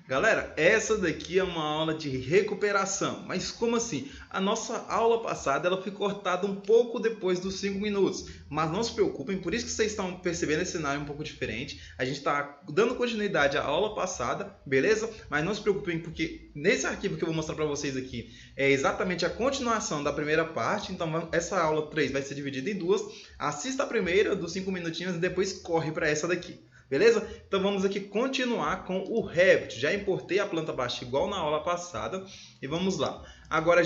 Galera, essa daqui é uma aula de recuperação, mas como assim? A nossa aula passada ela foi cortada um pouco depois dos 5 minutos, mas não se preocupem, por isso que vocês estão percebendo esse cenário um pouco diferente. A gente está dando continuidade à aula passada, beleza? Mas não se preocupem porque nesse arquivo que eu vou mostrar para vocês aqui é exatamente a continuação da primeira parte, então essa aula 3 vai ser dividida em duas. Assista a primeira dos 5 minutinhos e depois corre para essa daqui. Beleza? Então vamos aqui continuar com o Revit. Já importei a planta baixa igual na aula passada e vamos lá. Agora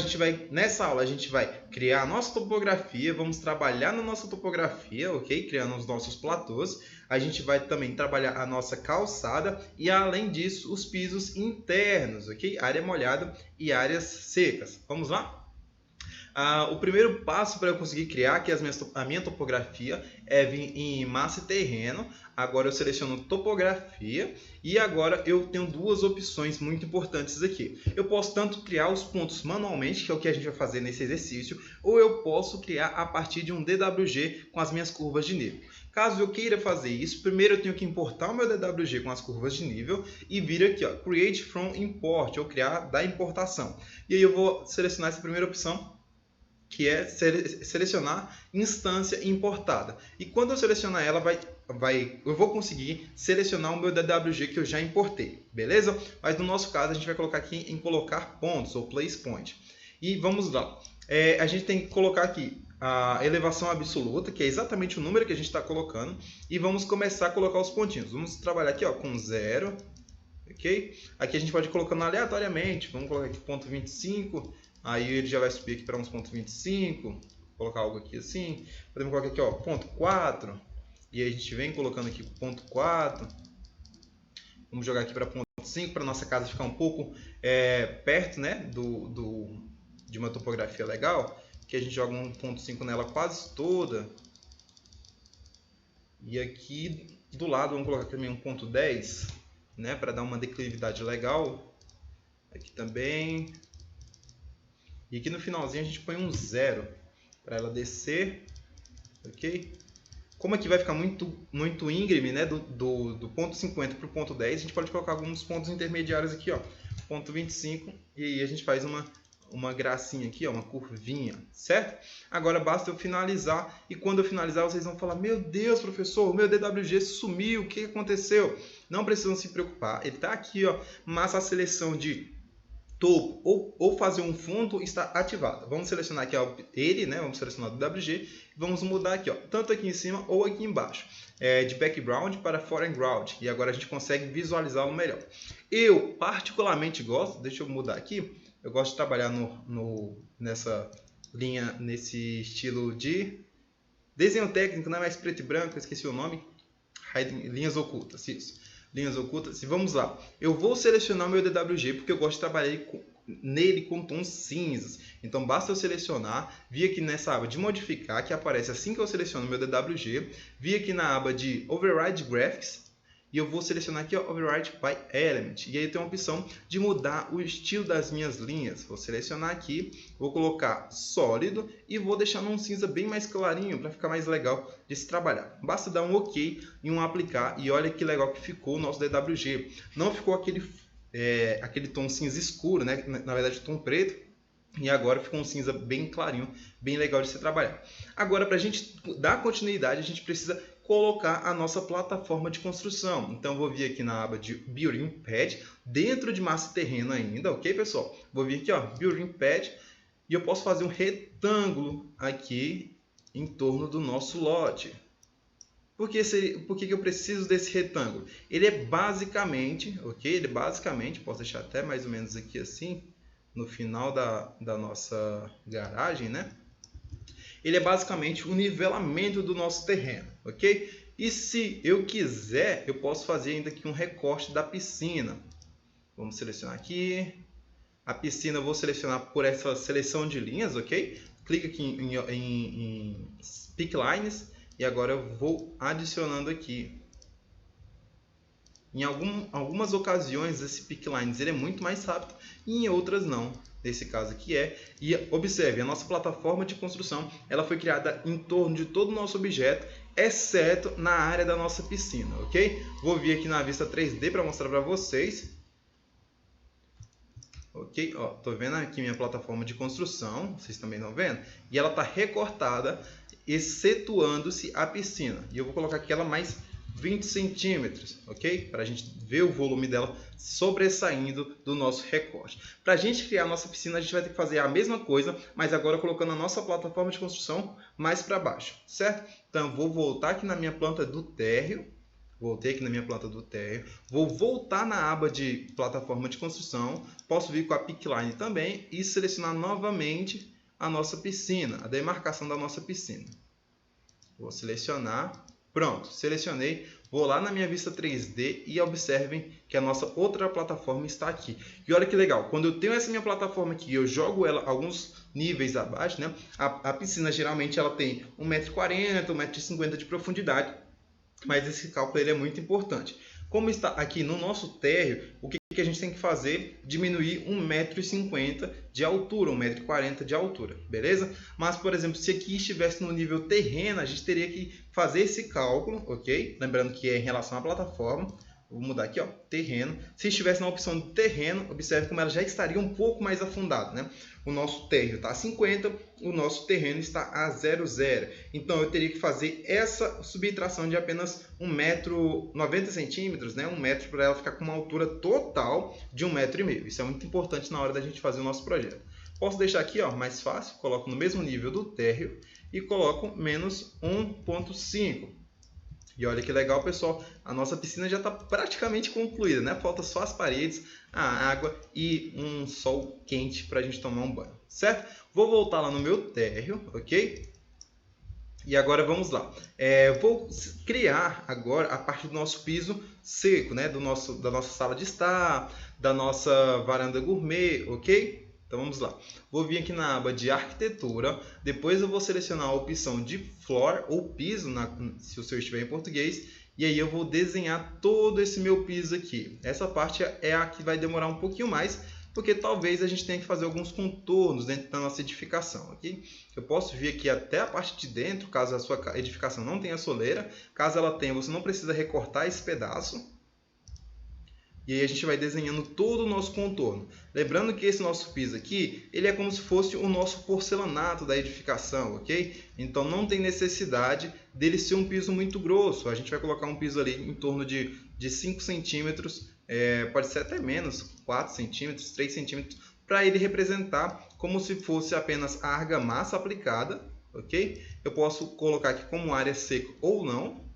nessa aula a gente vai criar a nossa topografia, vamos trabalhar na nossa topografia, ok? Criando os nossos platôs. A gente vai também trabalhar a nossa calçada e além disso os pisos internos, ok? Área molhada e áreas secas. Vamos lá? O primeiro passo para eu conseguir criar aqui a minha topografia é vir em massa e terreno. Agora eu seleciono topografia e agora eu tenho duas opções muito importantes aqui. Eu posso tanto criar os pontos manualmente, que é o que a gente vai fazer nesse exercício, ou eu posso criar a partir de um DWG com as minhas curvas de nível. Caso eu queira fazer isso, primeiro eu tenho que importar o meu DWG com as curvas de nível e vir aqui, ó, Create from Import, ou criar da importação. E aí eu vou selecionar essa primeira opção, que é selecionar instância importada. E quando eu selecionar ela, eu vou conseguir selecionar o meu DWG que eu já importei, beleza? Mas no nosso caso, a gente vai colocar aqui em colocar pontos, ou place point. E vamos lá. A gente tem que colocar aqui a elevação absoluta, que é exatamente o número que a gente está colocando. E vamos começar a colocar os pontinhos. Vamos trabalhar aqui ó, com 0. Okay? Aqui a gente pode ir colocando aleatoriamente. Vamos colocar aqui ponto 25. Aí ele já vai subir aqui para uns ponto 25, colocar algo aqui assim. Podemos colocar aqui, ó, ponto 4. E aí a gente vem colocando aqui ponto 4. Vamos jogar aqui para ponto 5, para nossa casa ficar um pouco perto, né, de uma topografia legal. Que a gente joga um ponto 5 nela quase toda. E aqui do lado vamos colocar também um ponto 10, né, para dar uma declividade legal. Aqui também. E aqui no finalzinho a gente põe um 0 para ela descer, ok? Como aqui vai ficar muito íngreme, né? Do ponto 50 para o ponto 10, a gente pode colocar alguns pontos intermediários aqui, ó. Ponto 25, e aí a gente faz uma gracinha aqui, ó, uma curvinha, certo? Agora basta eu finalizar, e quando eu finalizar vocês vão falar, meu Deus, professor, o meu DWG sumiu, o que aconteceu? Não precisam se preocupar, ele está aqui, ó, mas a seleção de topo ou fazer um fundo está ativada. Vamos selecionar aqui ó, ele, né? Vamos selecionar o WG. Vamos mudar aqui, ó, tanto aqui em cima ou aqui embaixo. De background para foreground. E agora a gente consegue visualizá-lo melhor. Eu particularmente gosto, deixa eu mudar aqui. Eu gosto de trabalhar nessa linha, nesse estilo de desenho técnico, não é mais preto e branco, eu esqueci o nome. Linhas ocultas, isso. Linhas ocultas. E vamos lá. Eu vou selecionar o meu DWG porque eu gosto de trabalhar nele com tons cinzas. Então basta eu selecionar, vir aqui nessa aba de modificar, que aparece assim que eu seleciono o meu DWG, vir aqui na aba de Override Graphics e eu vou selecionar aqui ó, Override by Element. E aí tem uma opção de mudar o estilo das minhas linhas. Vou selecionar aqui, vou colocar sólido e vou deixar num cinza bem mais clarinho para ficar mais legal de se trabalhar. Basta dar um OK e um aplicar e olha que legal que ficou o nosso DWG. Não ficou aquele tom cinza escuro, né? Na verdade tom preto. E agora ficou um cinza bem clarinho, bem legal de se trabalhar. Agora para a gente dar continuidade a gente precisa colocar a nossa plataforma de construção. Então vou vir aqui na aba de Building Pad, dentro de massa e terreno ainda, ok pessoal? Vou vir aqui ó, Building Pad e eu posso fazer um retângulo aqui em torno do nosso lote. Por que eu preciso desse retângulo? Ele é basicamente, ok? Ele basicamente, posso deixar até mais ou menos aqui assim, no final da nossa garagem, né? Ele é basicamente o nivelamento do nosso terreno, ok? E se eu quiser, eu posso fazer ainda aqui um recorte da piscina. Vamos selecionar aqui. A piscina eu vou selecionar por essa seleção de linhas, ok? Clica aqui em Pick Lines e agora eu vou adicionando aqui. Em algumas ocasiões esse Pick Lines ele é muito mais rápido e em outras não. Nesse caso aqui e observe, a nossa plataforma de construção ela foi criada em torno de todo o nosso objeto, exceto na área da nossa piscina, ok? Vou vir aqui na vista 3D para mostrar para vocês. Ok? Ó, tô vendo aqui minha plataforma de construção, vocês também estão vendo? E ela está recortada, excetuando-se a piscina. E eu vou colocar aqui ela mais 20 centímetros, ok? Para a gente ver o volume dela sobressaindo do nosso recorte. Para a gente criar a nossa piscina, a gente vai ter que fazer a mesma coisa, mas agora colocando a nossa plataforma de construção mais para baixo, certo? Então, vou voltar aqui na minha planta do térreo. Voltei aqui na minha planta do térreo. Vou voltar na aba de plataforma de construção. Posso vir com a pickline também e selecionar novamente a nossa piscina, a demarcação da nossa piscina. Vou selecionar. Pronto, selecionei. Vou lá na minha vista 3D e observem que a nossa outra plataforma está aqui. E olha que legal, quando eu tenho essa minha plataforma aqui, eu jogo ela alguns níveis abaixo, né? A piscina geralmente ela tem 1,40 m, 1,50 m de profundidade. Mas esse cálculo ele é muito importante. Como está aqui no nosso térreo, o que a gente tem que fazer? Diminuir 1,50 m de altura, 1,40 m de altura, beleza? Mas, por exemplo, se aqui estivesse no nível terreno, a gente teria que fazer esse cálculo, ok? Lembrando que é em relação à plataforma. Vou mudar aqui, ó, terreno. Se estivesse na opção de terreno, observe como ela já estaria um pouco mais afundada, né? O nosso térreo está a 50, o nosso terreno está a 0,0. Então, eu teria que fazer essa subtração de apenas 1,90 m, né? 1 metro, para ela ficar com uma altura total de 1,5 m. Isso é muito importante na hora da gente fazer o nosso projeto. Posso deixar aqui, ó, mais fácil, coloco no mesmo nível do térreo e coloco menos 1,5. E olha que legal, pessoal, a nossa piscina já está praticamente concluída, né? Falta só as paredes, a água e um sol quente para a gente tomar um banho, certo? Vou voltar lá no meu térreo, ok? E agora vamos lá. Vou criar agora a parte do nosso piso seco, né? Da nossa sala de estar, da nossa varanda gourmet, ok? Então vamos lá. Vou vir aqui na aba de arquitetura, depois eu vou selecionar a opção de floor ou piso, se o seu estiver em português, e aí eu vou desenhar todo esse meu piso aqui. Essa parte é a que vai demorar um pouquinho mais, porque talvez a gente tenha que fazer alguns contornos dentro da nossa edificação, ok? Eu posso vir aqui até a parte de dentro, caso a sua edificação não tenha soleira. Caso ela tenha, você não precisa recortar esse pedaço. E aí a gente vai desenhando todo o nosso contorno. Lembrando que esse nosso piso aqui, ele é como se fosse o nosso porcelanato da edificação, ok? Então não tem necessidade dele ser um piso muito grosso. A gente vai colocar um piso ali em torno de 5 centímetros, pode ser até menos, 4 centímetros, 3 centímetros, para ele representar como se fosse apenas a argamassa aplicada, ok? Eu posso colocar aqui como área seca ou não.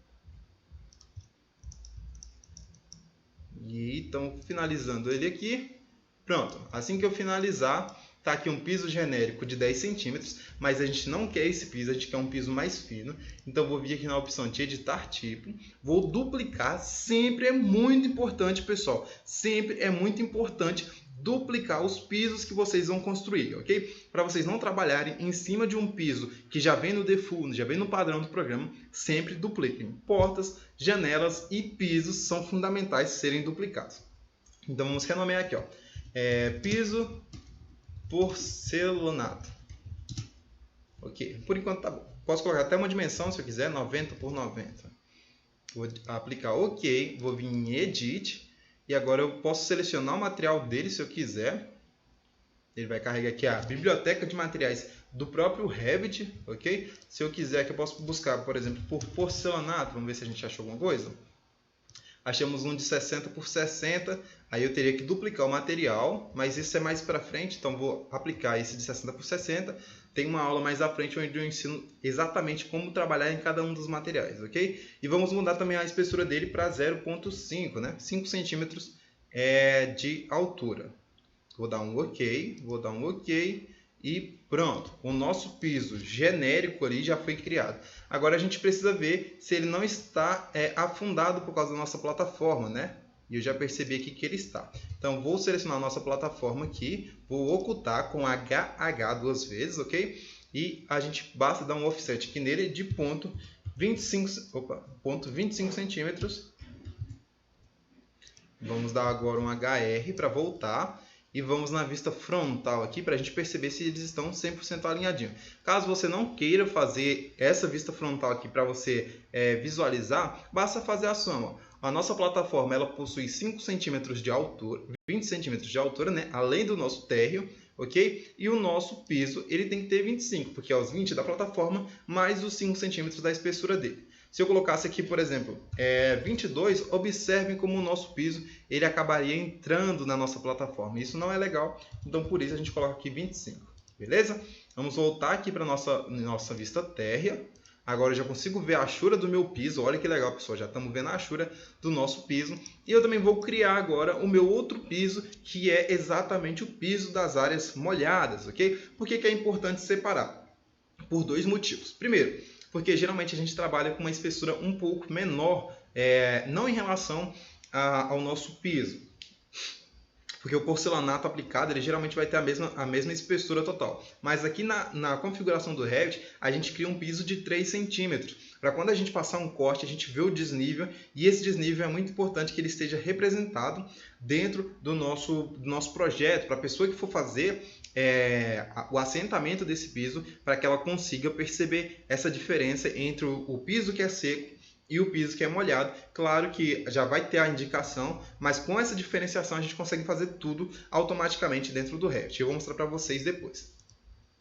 E então, finalizando ele aqui, pronto. Assim que eu finalizar, tá aqui um piso genérico de 10 centímetros, mas a gente não quer esse piso, a gente quer um piso mais fino. Então, vou vir aqui na opção de editar tipo, vou duplicar. Sempre é muito importante, pessoal, sempre é muito importante duplicar os pisos que vocês vão construir, ok? Para vocês não trabalharem em cima de um piso que já vem no default, já vem no padrão do programa, sempre dupliquem. Portas, janelas e pisos são fundamentais serem duplicados. Então vamos renomear aqui, ó. Piso porcelanato. Ok, por enquanto tá bom. Posso colocar até uma dimensão se eu quiser, 90 por 90. Vou aplicar OK, vou vir em Edit. E agora eu posso selecionar o material dele se eu quiser. Ele vai carregar aqui a biblioteca de materiais do próprio Revit, ok? Se eu quiser, que eu posso buscar, por exemplo, por porcelanato. Vamos ver se a gente achou alguma coisa. Achamos um de 60 por 60. Aí eu teria que duplicar o material, mas isso é mais para frente. Então vou aplicar esse de 60 por 60. Tem uma aula mais à frente onde eu ensino exatamente como trabalhar em cada um dos materiais, ok? E vamos mudar também a espessura dele para 0,5, né? 5 centímetros de altura. Vou dar um OK, vou dar um OK e pronto. O nosso piso genérico ali já foi criado. Agora a gente precisa ver se ele não está afundado por causa da nossa plataforma, né? E eu já percebi aqui que ele está. Então, vou selecionar a nossa plataforma aqui, vou ocultar com HH duas vezes, ok? E a gente basta dar um offset aqui nele de ponto 25 centímetros. Vamos dar agora um HR para voltar. E vamos na vista frontal aqui para a gente perceber se eles estão 100% alinhadinhos. Caso você não queira fazer essa vista frontal aqui para você visualizar, basta fazer a soma. A nossa plataforma ela possui 5 centímetros de altura, 20 centímetros de altura, né? Além do nosso térreo, ok? E o nosso piso ele tem que ter 25, porque é os 20 da plataforma mais os 5 centímetros da espessura dele. Se eu colocasse aqui, por exemplo, 22, observem como o nosso piso ele acabaria entrando na nossa plataforma. Isso não é legal, então por isso a gente coloca aqui 25, beleza? Vamos voltar aqui para a nossa vista térrea. Agora eu já consigo ver a achura do meu piso. Olha que legal, pessoal. Já estamos vendo a achura do nosso piso. E eu também vou criar agora o meu outro piso, que é exatamente o piso das áreas molhadas, ok? Por que é importante separar? Por dois motivos. Primeiro, porque geralmente a gente trabalha com uma espessura um pouco menor, não em relação ao nosso piso. Porque o porcelanato aplicado ele geralmente vai ter a mesma espessura total. Mas aqui na configuração do Revit, a gente cria um piso de 3 centímetros. Para quando a gente passar um corte, a gente vê o desnível. E esse desnível é muito importante que ele esteja representado dentro do nosso projeto. Para a pessoa que for fazer o assentamento desse piso, para que ela consiga perceber essa diferença entre o piso que é seco e o piso que é molhado. Claro que já vai ter a indicação, mas com essa diferenciação a gente consegue fazer tudo automaticamente dentro do Revit. Eu vou mostrar para vocês depois.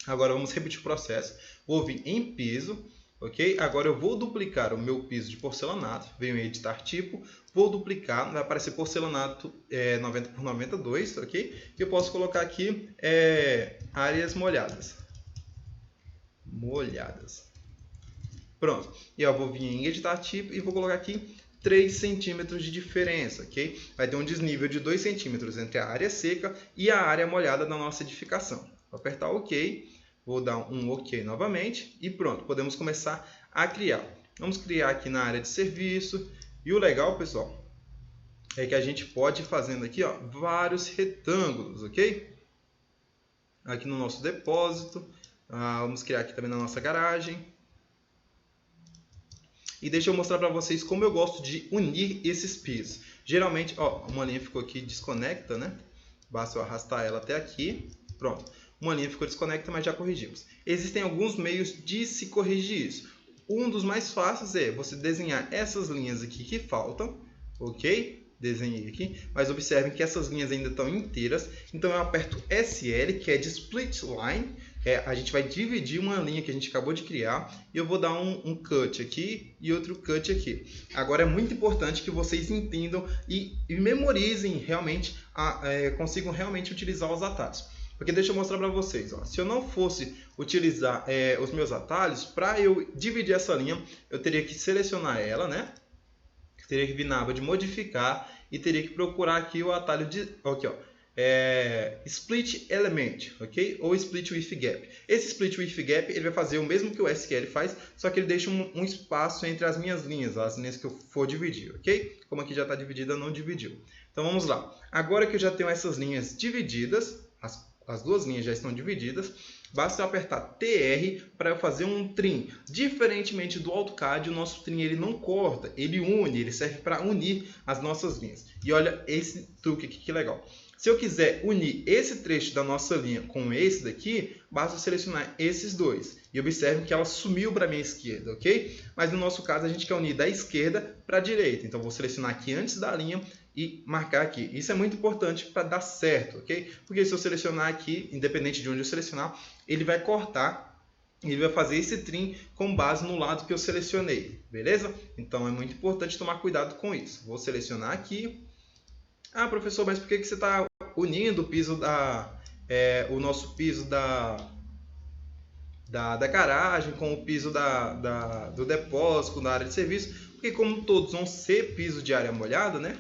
Agora vamos repetir o processo. Vou vir em piso, ok? Agora eu vou duplicar o meu piso de porcelanato. Venho em editar tipo, vou duplicar, vai aparecer porcelanato 90 por 92, ok? E eu posso colocar aqui áreas molhadas. Pronto, e eu vou vir em editar tipo e vou colocar aqui 3 centímetros de diferença, ok? Vai ter um desnível de 2 centímetros entre a área seca e a área molhada da nossa edificação. Vou apertar OK, vou dar um OK novamente e pronto, podemos começar a criar. Vamos criar aqui na área de serviço e o legal, pessoal, é que a gente pode ir fazendo aqui vários retângulos, ok? Aqui no nosso depósito, vamos criar aqui também na nossa garagem. E deixa eu mostrar para vocês como eu gosto de unir esses pisos. Geralmente, uma linha ficou aqui desconecta, né? Basta eu arrastar ela até aqui. Pronto. Uma linha ficou desconecta, mas já corrigimos. Existem alguns meios de se corrigir isso. Um dos mais fáceis é você desenhar essas linhas aqui que faltam, ok? Desenhei aqui, mas observem que essas linhas ainda estão inteiras. Então eu aperto SL, que é de Split Line. A gente vai dividir uma linha que a gente acabou de criar e eu vou dar um cut aqui e outro cut aqui. Agora é muito importante que vocês entendam e memorizem realmente, consigam realmente utilizar os atalhos. Porque deixa eu mostrar para vocês, se eu não fosse utilizar os meus atalhos, para eu dividir essa linha, eu teria que selecionar ela, né? Teria que vir na aba de modificar e teria que procurar aqui o atalho de... Aqui, Split Element, ok? Ou Split with Gap. Esse Split with Gap ele vai fazer o mesmo que o SQL faz, só que ele deixa um espaço entre as minhas linhas, as linhas que eu for dividir, ok? Como aqui já está dividida, não dividiu. Então vamos lá. Agora que eu já tenho essas linhas divididas, as duas linhas já estão divididas, basta eu apertar TR para eu fazer um trim. Diferentemente do AutoCAD, o nosso trim ele não corta, ele une, ele serve para unir as nossas linhas. E olha esse truque aqui que legal. Se eu quiser unir esse trecho da nossa linha com esse daqui, basta selecionar esses dois. E observe que ela sumiu para a minha esquerda, ok? Mas no nosso caso a gente quer unir da esquerda para a direita. Então vou selecionar aqui antes da linha e marcar aqui. Isso é muito importante para dar certo, ok? Porque se eu selecionar aqui, independente de onde eu selecionar, ele vai cortar, ele vai fazer esse trim com base no lado que eu selecionei, beleza? Então é muito importante tomar cuidado com isso. Vou selecionar aqui. Ah, professor, mas por que você está unindo o piso o nosso piso da garagem com o piso do depósito, da área de serviço? Porque como todos vão ser piso de área molhada, né?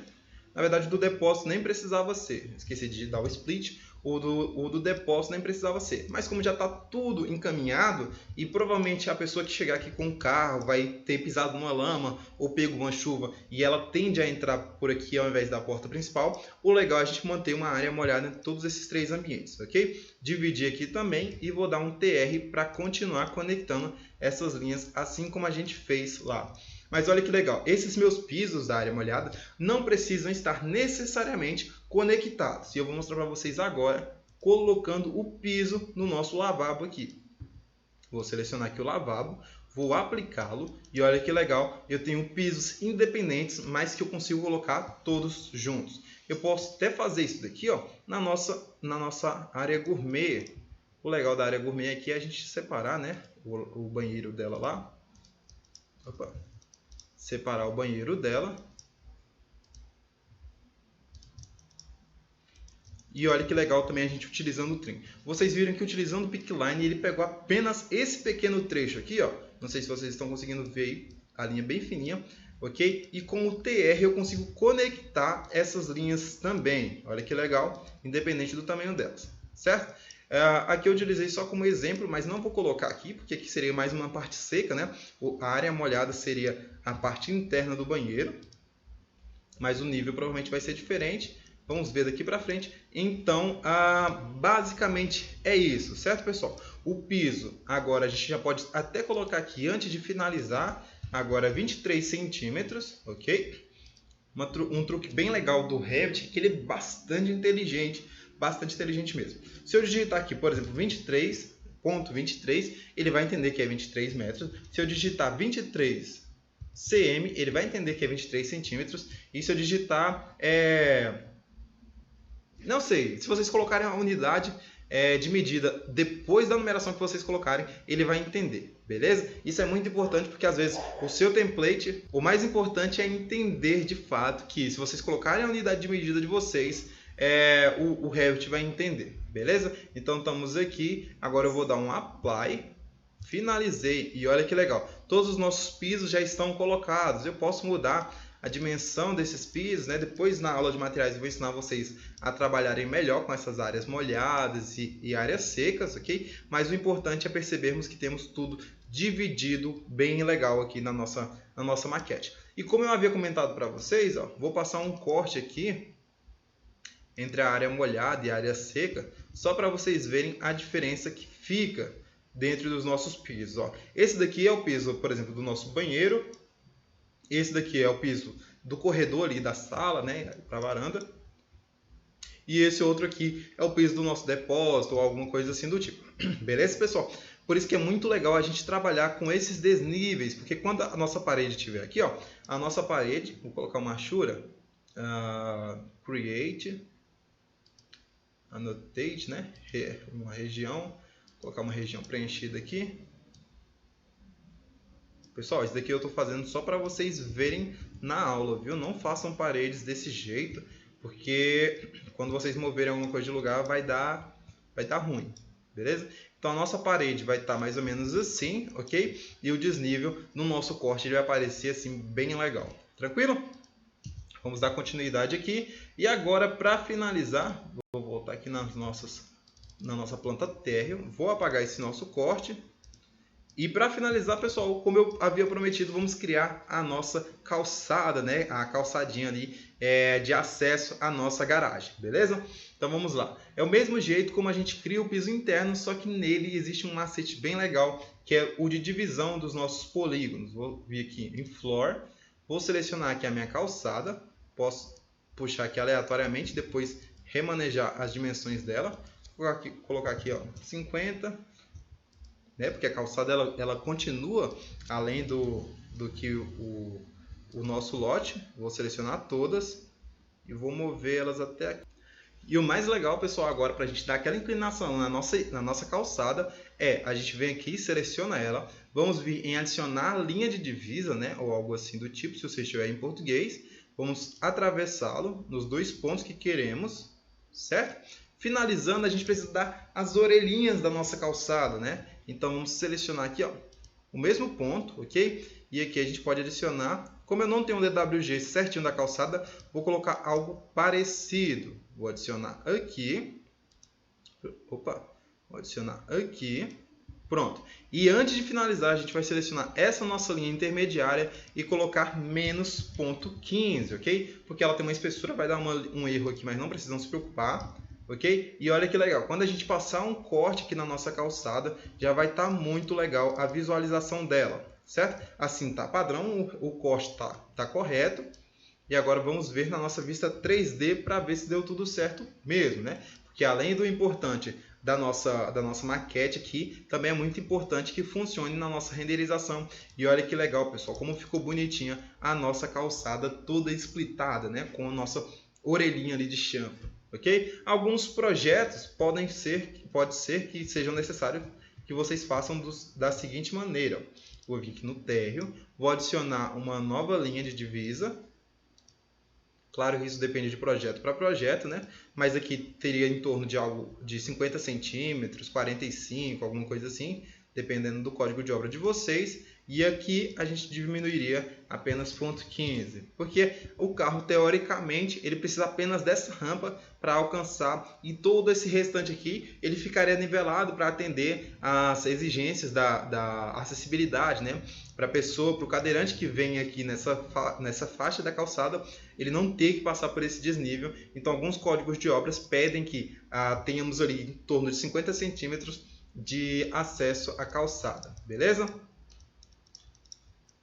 Na verdade, do depósito nem precisava ser. Esqueci de dar o split. O do depósito nem precisava ser. Mas como já está tudo encaminhado e provavelmente a pessoa que chegar aqui com o carro vai ter pisado numa lama ou pego uma chuva e ela tende a entrar por aqui ao invés da porta principal, o legal é a gente manter uma área molhada em todos esses três ambientes, ok? Dividir aqui também e vou dar um TR para continuar conectando essas linhas assim como a gente fez lá. Mas olha que legal, esses meus pisos da área molhada não precisam estar necessariamente conectados. E eu vou mostrar para vocês agora, colocando o piso no nosso lavabo aqui. Vou selecionar aqui o lavabo, vou aplicá-lo e olha que legal, eu tenho pisos independentes, mas que eu consigo colocar todos juntos. Eu posso até fazer isso daqui, ó, na nossa área gourmet. O legal da área gourmet aqui é a gente separar, né, o banheiro dela lá. Opa. Separar o banheiro dela. E olha que legal também a gente utilizando o trim. Vocês viram que utilizando o Pickline ele pegou apenas esse pequeno trecho aqui, ó. Não sei se vocês estão conseguindo ver aí, a linha bem fininha, ok? E com o TR eu consigo conectar essas linhas também. Olha que legal, independente do tamanho delas, certo? Aqui eu utilizei só como exemplo, mas não vou colocar aqui, porque aqui seria mais uma parte seca, né? A área molhada seria a parte interna do banheiro, mas o nível provavelmente vai ser diferente. Vamos ver daqui para frente. Então, basicamente é isso, certo, pessoal? O piso, agora a gente já pode até colocar aqui, antes de finalizar, agora 23 centímetros, ok? Um truque bem legal do Revit, que ele é bastante inteligente mesmo. Se eu digitar aqui, por exemplo, 23.23, ele vai entender que é 23 metros. Se eu digitar 23 cm, ele vai entender que é 23 centímetros. E se eu digitar... Não sei, se vocês colocarem a unidade de medida depois da numeração que vocês colocarem, ele vai entender, beleza? Isso é muito importante porque às vezes o seu template, o mais importante é entender de fato que se vocês colocarem a unidade de medida de vocês, o Revit vai entender, beleza? Então estamos aqui, agora eu vou dar um Apply, finalizei e olha que legal, todos os nossos pisos já estão colocados, eu posso mudar a dimensão desses pisos, né? Depois na aula de materiais eu vou ensinar vocês a trabalharem melhor com essas áreas molhadas e áreas secas, ok? Mas o importante é percebermos que temos tudo dividido bem legal aqui na nossa maquete. E como eu havia comentado para vocês, ó, vou passar um corte aqui entre a área molhada e a área seca, só para vocês verem a diferença que fica dentro dos nossos pisos. Ó. Esse daqui é o piso, por exemplo, do nosso banheiro. Esse daqui é o piso do corredor ali da sala, né, para a varanda. E esse outro aqui é o piso do nosso depósito ou alguma coisa assim do tipo. Beleza, pessoal? Por isso que é muito legal a gente trabalhar com esses desníveis, porque quando a nossa parede estiver aqui, ó, a nossa parede, vou colocar uma achura, create, annotate, né, uma região, vou colocar uma região preenchida aqui. Pessoal, isso daqui eu estou fazendo só para vocês verem na aula, viu? Não façam paredes desse jeito, porque quando vocês moverem alguma coisa de lugar vai dar ruim, beleza? Então a nossa parede vai estar mais ou menos assim, ok? E o desnível no nosso corte ele vai aparecer assim bem legal, tranquilo? Vamos dar continuidade aqui. E agora para finalizar, vou voltar aqui na nossa planta térreo, vou apagar esse nosso corte. E para finalizar, pessoal, como eu havia prometido, vamos criar a nossa calçada, né? A calçadinha ali de acesso à nossa garagem, beleza? Então vamos lá. É o mesmo jeito como a gente cria o piso interno, só que nele existe um macete bem legal, que é o de divisão dos nossos polígonos. Vou vir aqui em Floor, vou selecionar aqui a minha calçada, posso puxar aqui aleatoriamente, depois remanejar as dimensões dela. Vou colocar aqui, ó, 50... Né? Porque a calçada ela continua além do que o nosso lote. Vou selecionar todas e vou mover elas até aqui. E o mais legal, pessoal, agora para a gente dar aquela inclinação na nossa calçada a gente vem aqui, seleciona ela, vamos vir em adicionar linha de divisa, né? Ou algo assim do tipo, se você estiver em português, vamos atravessá-lo nos dois pontos que queremos, certo? Finalizando, a gente precisa dar as orelhinhas da nossa calçada, né? Então vamos selecionar aqui, ó, o mesmo ponto, ok? E aqui a gente pode adicionar, como eu não tenho o DWG certinho da calçada, vou colocar algo parecido. Vou adicionar aqui, vou adicionar aqui, pronto. E antes de finalizar, a gente vai selecionar essa nossa linha intermediária e colocar menos ponto 15, ok? Porque ela tem uma espessura, vai dar um erro aqui, mas não precisam se preocupar. Ok? E olha que legal, quando a gente passar um corte aqui na nossa calçada, já vai estar muito legal a visualização dela, certo? Assim tá padrão, o corte tá correto. E agora vamos ver na nossa vista 3D para ver se deu tudo certo mesmo, né? Porque além do importante da nossa maquete aqui, também é muito importante que funcione na nossa renderização. E olha que legal, pessoal, como ficou bonitinha a nossa calçada toda splitada, né? Com a nossa orelhinha ali de chanfre, ok? Alguns projetos pode ser que sejam necessários que vocês façam da seguinte maneira. Vou vir aqui no térreo, vou adicionar uma nova linha de divisa. Claro que isso depende de projeto para projeto, né? Mas aqui teria em torno de algo de 50 centímetros, 45, alguma coisa assim, dependendo do código de obra de vocês. E aqui a gente diminuiria apenas 0,15, porque o carro, teoricamente, ele precisa apenas dessa rampa para alcançar, e todo esse restante aqui, ele ficaria nivelado para atender às exigências da acessibilidade, né? Para a pessoa, para o cadeirante que vem aqui nessa faixa da calçada, ele não ter que passar por esse desnível. Então, alguns códigos de obras pedem que tenhamos ali em torno de 50 centímetros de acesso à calçada, beleza?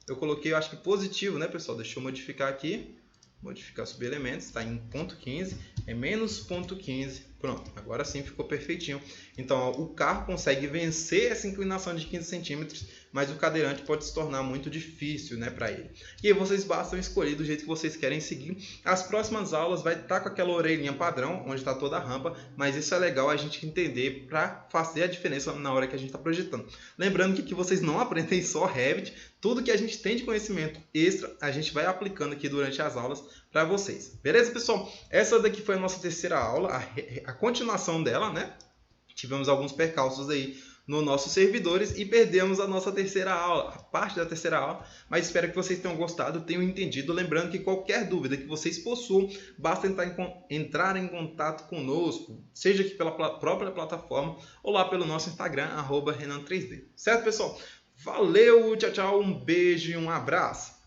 Eu coloquei, eu acho que positivo, né, pessoal? Deixa eu modificar aqui. Modificar subelementos, está em 0,15, é menos 0,15. Pronto, agora sim ficou perfeitinho. Então, ó, o carro consegue vencer essa inclinação de 15 centímetros, mas o cadeirante pode se tornar muito difícil, né, para ele. E aí vocês bastam escolher do jeito que vocês querem seguir. As próximas aulas vai estar com aquela orelhinha padrão, onde está toda a rampa, mas isso é legal a gente entender para fazer a diferença na hora que a gente está projetando. Lembrando que aqui vocês não aprendem só Revit, tudo que a gente tem de conhecimento extra, a gente vai aplicando aqui durante as aulas para vocês. Beleza, pessoal? Essa daqui foi a nossa terceira aula, a continuação dela, né? Tivemos alguns percalços aí nos nossos servidores e perdemos a nossa terceira aula, a parte da terceira aula, mas espero que vocês tenham gostado, tenham entendido. Lembrando que qualquer dúvida que vocês possuam, basta entrar em contato conosco, seja aqui pela própria plataforma ou lá pelo nosso Instagram, @Renan3D. Certo, pessoal? Valeu, tchau, tchau, um beijo e um abraço!